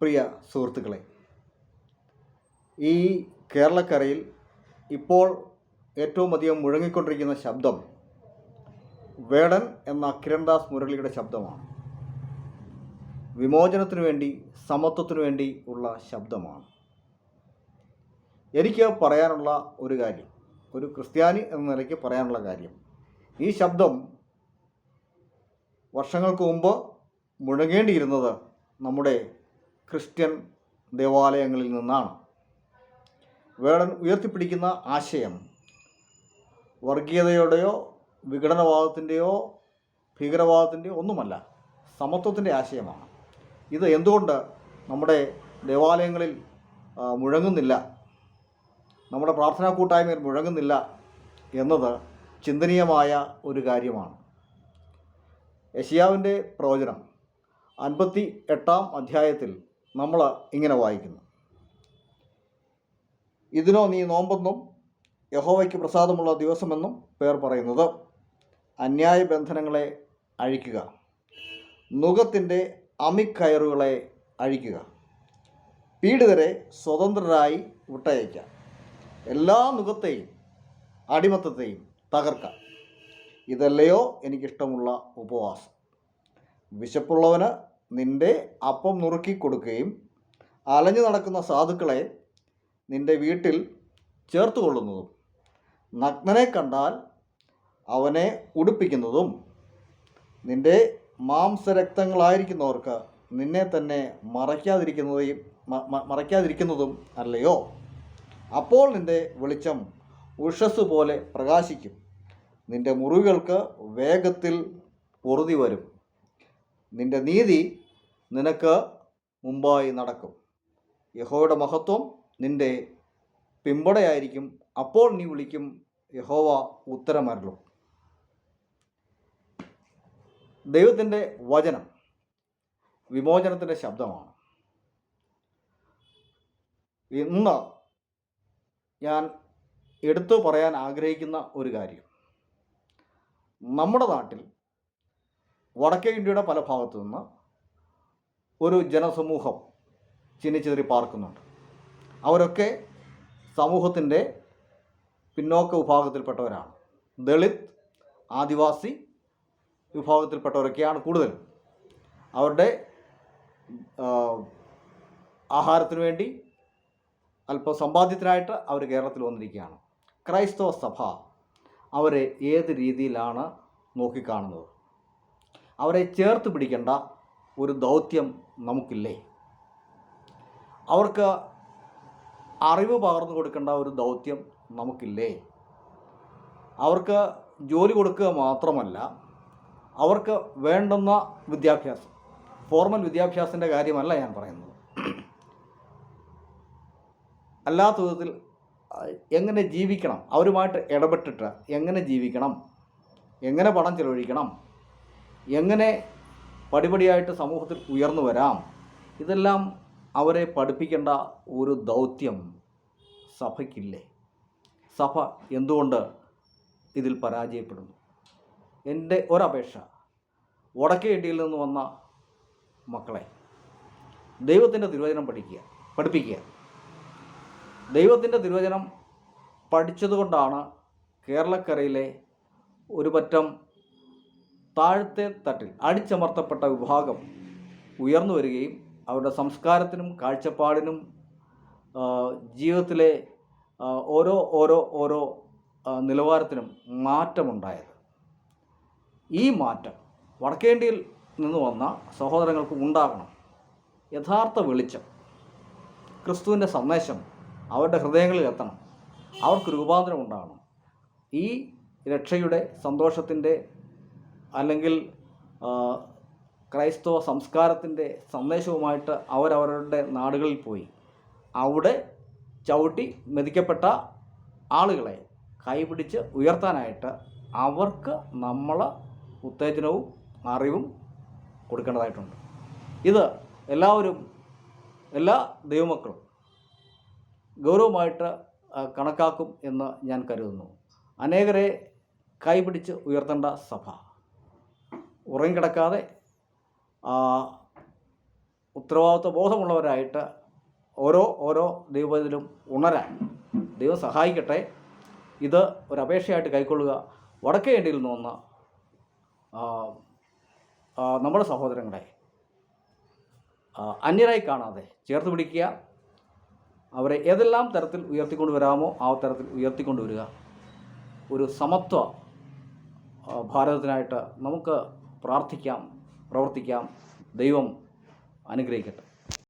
പ്രിയ സുഹൃത്തുക്കളെ, ഈ കേരളക്കരയിൽ ഇപ്പോൾ ഏറ്റവും അധികം മുഴങ്ങിക്കൊണ്ടിരിക്കുന്ന ശബ്ദം വേടൻ എന്ന കിരൺദാസ് മുരളിയുടെ ശബ്ദമാണ്. വിമോചനത്തിനു വേണ്ടി, സമത്വത്തിനു വേണ്ടി ഉള്ള ശബ്ദമാണ്. എനിക്ക് പറയാനുള്ള ഒരു കാര്യം, ഒരു ക്രിസ്ത്യാനി എന്ന നിലയ്ക്ക് പറയാനുള്ള കാര്യം, ഈ ശബ്ദം വർഷങ്ങൾക്ക് മുമ്പ് മുഴങ്ങേണ്ടിയിരുന്നത് നമ്മുടെ ക്രിസ്ത്യൻ ദേവാലയങ്ങളിൽ നിന്നാണ്. വേടൻ ഉയർത്തിപ്പിടിക്കുന്ന ആശയം വർഗീയതയുടെയോ വിഘടനവാദത്തിൻ്റെയോ ഭീകരവാദത്തിൻ്റെയോ ഒന്നുമല്ല, സമത്വത്തിൻ്റെ ആശയമാണ്. ഇത് എന്തുകൊണ്ട് നമ്മുടെ ദേവാലയങ്ങളിൽ മുഴങ്ങുന്നില്ല, നമ്മുടെ പ്രാർത്ഥനാ കൂട്ടായ്മയിൽ മുഴങ്ങുന്നില്ല എന്നത് ചിന്തനീയമായ ഒരു കാര്യമാണ്. യെശയ്യാവിൻ്റെ പ്രവചനം 58-ാം അധ്യായത്തിൽ നമ്മൾ ഇങ്ങനെ വായിക്കുന്നു: ഇതിനോ നീ നോമ്പെന്നും യഹോവയ്ക്ക് പ്രസാദമുള്ള ദിവസമെന്നും പേർ പറയുന്നത്, അന്യായ ബന്ധനങ്ങളെ അഴിക്കുക, നുകത്തിൻ്റെ അമിക്കയറുകളെ അഴിക്കുക, പീഡിതരെ സ്വതന്ത്രരായി വിട്ടയയ്ക്കുക, എല്ലാ നുകത്തെയും അടിമത്തത്തെയും തകർക്കുക. ഇതല്ലയോ എനിക്കിഷ്ടമുള്ള ഉപവാസം. വിശപ്പുള്ളവന് നിൻ്റെ അപ്പം നുറുക്കി കൊടുക്കുകയും അലഞ്ഞു നടക്കുന്ന സാധുക്കളെ നിൻ്റെ വീട്ടിൽ ചേർത്തുകൊള്ളുന്നതും, നഗ്നനെ കണ്ടാൽ അവനെ ഉടുപ്പിക്കുന്നതും, നിൻ്റെ മാംസരക്തങ്ങളായിരിക്കുന്നവർക്ക് നിന്നെ തന്നെ മറയ്ക്കാതിരിക്കുന്നതും അല്ലയോ? അപ്പോൾ നിൻ്റെ വെളിച്ചം ഉഷസ് പോലെ പ്രകാശിക്കും, നിൻ്റെ മുറിവുകൾക്ക് വേഗത്തിൽ പൊറുതി വരും, നിൻ്റെ നീതി നിനക്ക് മുമ്പായി നടക്കും, യഹോവയുടെ മഹത്വം നിൻ്റെ പിമ്പടയായിരിക്കും. അപ്പോൾ നീ വിളിക്കും, യഹോവ ഉത്തരമരുളും. ദൈവത്തിൻ്റെ വചനം വിമോചനത്തിൻ്റെ ശബ്ദമാണ്. ഇന്ന് ഞാൻ എടുത്തു പറയാൻ ആഗ്രഹിക്കുന്ന ഒരു കാര്യം, നമ്മുടെ നാട്ടിൽ വടക്കേ ഇന്ത്യയുടെ പല ഭാഗത്തു നിന്ന് ഒരു ജനസമൂഹം ചിന്നിച്ചിതറി പാർക്കുന്നുണ്ട്. അവരൊക്കെ സമൂഹത്തിൻ്റെ പിന്നോക്ക വിഭാഗത്തിൽപ്പെട്ടവരാണ്. ദളിത്, ആദിവാസി വിഭാഗത്തിൽപ്പെട്ടവരൊക്കെയാണ് കൂടുതലും. അവരുടെ ആഹാരത്തിനു വേണ്ടി, അല്പം സമ്പാദ്യത്തിനായിട്ട് അവർ കേരളത്തിൽ വന്നിരിക്കുകയാണ്. ക്രൈസ്തവ സഭ അവരെ ഏത് രീതിയിലാണ് നോക്കിക്കാണുന്നത്? അവരെ ചേർത്ത് പിടിക്കേണ്ട ഒരു ദൗത്യം നമുക്കില്ലേ? അവർക്ക് അറിവ് പകർന്നു കൊടുക്കേണ്ട ഒരു ദൗത്യം നമുക്കില്ലേ? അവർക്ക് ജോലി കൊടുക്കുക മാത്രമല്ല, അവർക്ക് വേണ്ടുന്ന വിദ്യാഭ്യാസം, ഫോർമൽ വിദ്യാഭ്യാസത്തിൻ്റെ കാര്യമല്ല ഞാൻ പറയുന്നത്, അല്ലാത്ത വിധത്തിൽ എങ്ങനെ ജീവിക്കണം, അവരുമായിട്ട് ഇടപെട്ടിട്ട് എങ്ങനെ ജീവിക്കണം, എങ്ങനെ പണം ചെലവഴിക്കണം, എങ്ങനെ പടിപടിയായിട്ട് സമൂഹത്തിൽ ഉയർന്നു വരാം, ഇതെല്ലാം അവരെ പഠിപ്പിക്കേണ്ട ഒരു ദൗത്യം സഭയ്ക്കില്ലേ? സഭ എന്തുകൊണ്ട് ഇതിൽ പരാജയപ്പെടുന്നു? എൻ്റെ ഒരപേക്ഷ, വടക്കേ ഇന്ത്യയിൽ നിന്ന് വന്ന മക്കളെ ദൈവത്തിൻ്റെ തിരുവചനം പഠിപ്പിക്കുക. ദൈവത്തിൻ്റെ തിരുവചനം പഠിച്ചതുകൊണ്ടാണ് കേരളക്കരയിലെ ഒരു പറ്റം താഴത്തെ തട്ടിൽ അടിച്ചമർത്തപ്പെട്ട വിഭാഗം ഉയർന്നു വരികയും അവരുടെ സംസ്കാരത്തിനും കാഴ്ചപ്പാടിനും ജീവിതത്തിലെ ഓരോ നിലവാരത്തിനും മാറ്റമുണ്ടായത്. ഈ മാറ്റം വടക്കേ ഇന്ത്യയിൽ നിന്ന് വന്ന സഹോദരങ്ങൾക്ക് ഉണ്ടാകണം. യഥാർത്ഥ വെളിച്ചം, ക്രിസ്തുവിൻ്റെ സന്ദേശം അവരുടെ ഹൃദയങ്ങളിൽ എത്തണം. അവർക്ക് രൂപാന്തരം ഉണ്ടാകണം. ഈ രക്ഷയുടെ സന്തോഷത്തിൻ്റെ അല്ലെങ്കിൽ ക്രൈസ്തവ സംസ്കാരത്തിൻ്റെ സന്ദേശവുമായിട്ട് അവരവരുടെ നാടുകളിൽ പോയി അവിടെ ചവിട്ടി മെതിക്കപ്പെട്ട ആളുകളെ കൈപിടിച്ച് ഉയർത്താനായിട്ട് അവർക്ക് നമ്മൾ ഉത്തേജനവും അറിവും കൊടുക്കേണ്ടതായിട്ടുണ്ട്. ഇത് എല്ലാ ദൈവമക്കളും ഗൗരവമായിട്ട് കണക്കാക്കും എന്ന് ഞാൻ കരുതുന്നു. അനേകരെ കൈപിടിച്ച് ഉയർത്തേണ്ട സഭ ഉറങ്ങിക്കിടക്കാതെ ഉത്തരവാദിത്വ ബോധമുള്ളവരായിട്ട് ഓരോ ദൈവത്തിലും ഉണരാൻ ദൈവം സഹായിക്കട്ടെ. ഇത് ഒരപേക്ഷയായിട്ട് കൈക്കൊള്ളുക. വടക്കേ ഇന്ത്യയിൽ നിന്ന് വന്ന നമ്മുടെ സഹോദരങ്ങളെ അന്യരായി കാണാതെ ചേർത്ത് പിടിക്കുക. അവരെ ഏതെല്ലാം തരത്തിൽ ഉയർത്തിക്കൊണ്ടുവരാമോ ആ തരത്തിൽ ഉയർത്തിക്കൊണ്ടുവരിക. ഒരു സമത്വ ഭാരതത്തിനായിട്ട് നമുക്ക് പ്രാർത്ഥിക്കാം, പ്രവർത്തിക്കാം. ദൈവം അനുഗ്രഹിക്കട്ടെ.